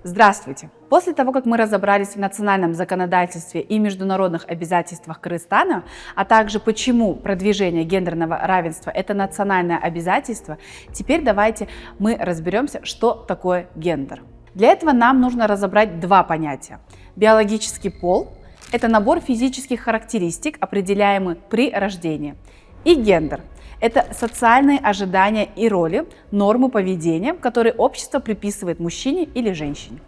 Здравствуйте! После того, как мы разобрались в национальном законодательстве и международных обязательствах Кыргызстана, а также почему продвижение гендерного равенства – это национальное обязательство, теперь давайте мы разберемся, что такое гендер. Для этого нам нужно разобрать два понятия. Биологический пол – это набор физических характеристик, определяемых при рождении, и гендер – это социальные ожидания и роли, нормы поведения, которые общество приписывает мужчине или женщине.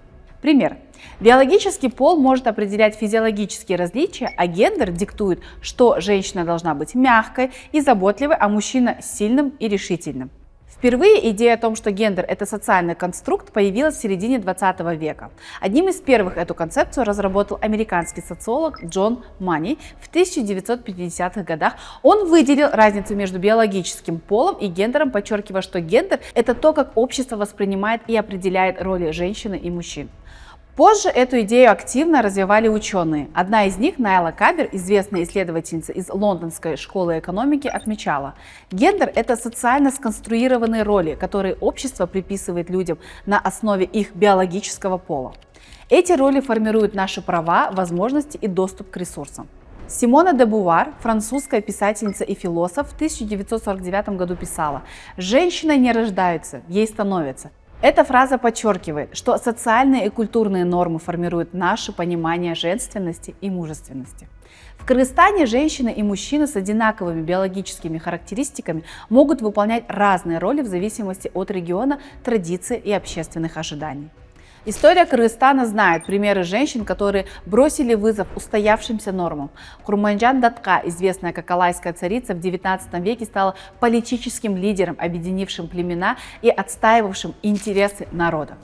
Пример. Биологический пол может определять физиологические различия, а гендер диктует, что женщина должна быть мягкой и заботливой, а мужчина сильным и решительным. Впервые идея о том, что гендер – это социальный конструкт, появилась в середине 20 века. Одним из первых эту концепцию разработал американский социолог Джон Манни в 1950-х годах. Он выделил разницу между биологическим полом и гендером, подчеркивая, что гендер – это то, как общество воспринимает и определяет роли женщины и мужчин. Позже эту идею активно развивали ученые. Одна из них, Найла Кабир, известная исследовательница из Лондонской школы экономики, отмечала: гендер – это социально сконструированные роли, которые общество приписывает людям на основе их биологического пола. Эти роли формируют наши права, возможности и доступ к ресурсам. Симона де Бувар, французская писательница и философ, в 1949 году писала: «Женщиной не рождаются, ей становятся». Эта фраза подчеркивает, что социальные и культурные нормы формируют наше понимание женственности и мужественности. В Кыргызстане женщины и мужчины с одинаковыми биологическими характеристиками могут выполнять разные роли в зависимости от региона, традиций и общественных ожиданий. История Кыргызстана знает примеры женщин, которые бросили вызов устоявшимся нормам. Курманжан Датка, известная как Алайская царица, в XIX веке стала политическим лидером, объединившим племена и отстаивавшим интересы народа.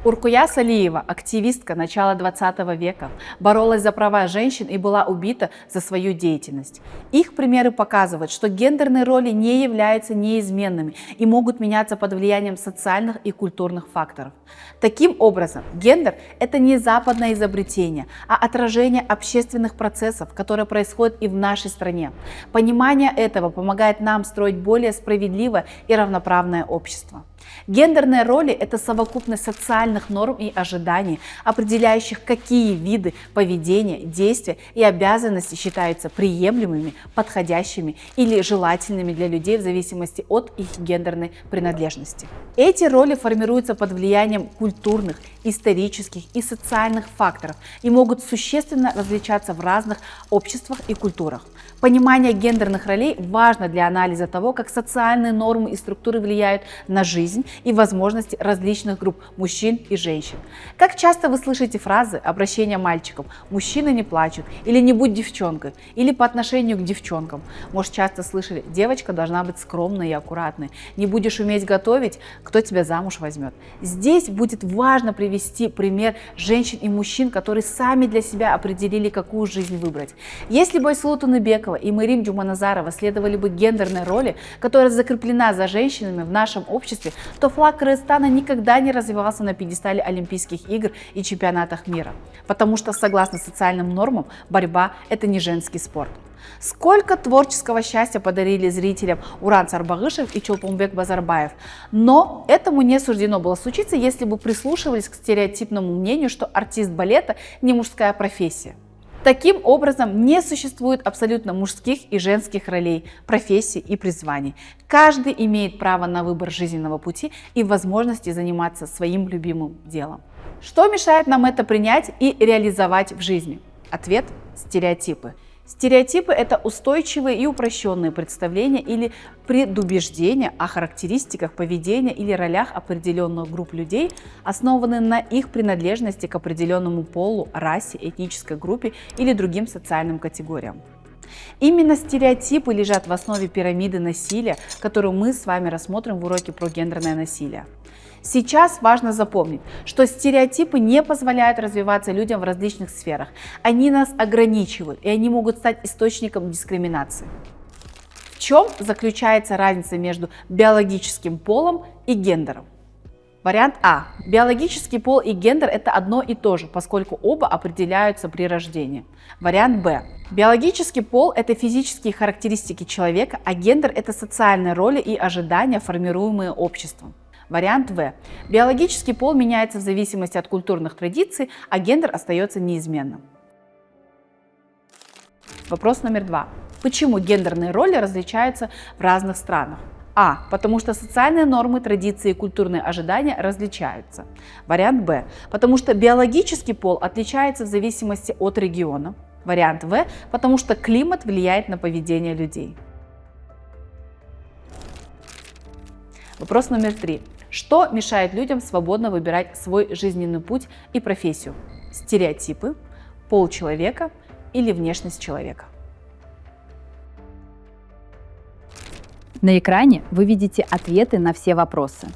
Уркуя Салиева, активистка начала 20 века, боролась за права женщин и была убита за свою деятельность. Их примеры показывают, что гендерные роли не являются неизменными и могут меняться под влиянием социальных и культурных факторов. Таким образом, гендер – это не западное изобретение, а отражение общественных процессов, которые происходят и в нашей стране. Понимание этого помогает нам строить более справедливое и равноправное общество. Гендерные роли – это совокупность социальных норм и ожиданий, определяющих, какие виды поведения, действия и обязанности считаются приемлемыми, подходящими или желательными для людей в зависимости от их гендерной принадлежности. Эти роли формируются под влиянием культурных, исторических и социальных факторов и могут существенно различаться в разных обществах и культурах. Понимание гендерных ролей важно для анализа того, как социальные нормы и структуры влияют на жизнь и возможности различных групп мужчин и женщин. Как часто вы слышите фразы обращения мальчиков «мужчины не плачут» или «не будь девчонкой» или по отношению к девчонкам. Может, часто слышали «девочка должна быть скромной и аккуратной», «не будешь уметь готовить, кто тебя замуж возьмет». Здесь будет важно привести пример женщин и мужчин, которые сами для себя определили, какую жизнь выбрать. Если бы Айсулу Туныбекова и Мэрим Джуманазарова следовали бы гендерной роли, которая закреплена за женщинами в нашем обществе, то флаг Кыргызстана никогда не развивался на пьедестале Олимпийских игр и чемпионатах мира. Потому что, согласно социальным нормам, борьба – это не женский спорт. Сколько творческого счастья подарили зрителям Уран Сарбагышев и Чолпонбек Базарбаев. Но этому не суждено было случиться, если бы прислушивались к стереотипному мнению, что артист балета не мужская профессия. Таким образом, не существует абсолютно мужских и женских ролей, профессий и призваний. Каждый имеет право на выбор жизненного пути и возможности заниматься своим любимым делом. Что мешает нам это принять и реализовать в жизни? Ответ – стереотипы. Стереотипы – это устойчивые и упрощенные представления или предубеждения о характеристиках поведения или ролях определенных групп людей, основанные на их принадлежности к определенному полу, расе, этнической группе или другим социальным категориям. Именно стереотипы лежат в основе пирамиды насилия, которую мы с вами рассмотрим в уроке про гендерное насилие. Сейчас важно запомнить, что стереотипы не позволяют развиваться людям в различных сферах. Они нас ограничивают, и они могут стать источником дискриминации. В чем заключается разница между биологическим полом и гендером? Вариант А. Биологический пол и гендер – это одно и то же, поскольку оба определяются при рождении. Вариант Б. Биологический пол – это физические характеристики человека, а гендер – это социальные роли и ожидания, формируемые обществом. Вариант В. Биологический пол меняется в зависимости от культурных традиций, а гендер остается неизменным. Вопрос номер 2. Почему гендерные роли различаются в разных странах? А. Потому что социальные нормы, традиции и культурные ожидания различаются. Вариант Б. Потому что биологический пол отличается в зависимости от региона. Вариант В. Потому что климат влияет на поведение людей. Вопрос номер 3. Что мешает людям свободно выбирать свой жизненный путь и профессию? Стереотипы, пол человека или внешность человека? На экране вы видите ответы на все вопросы.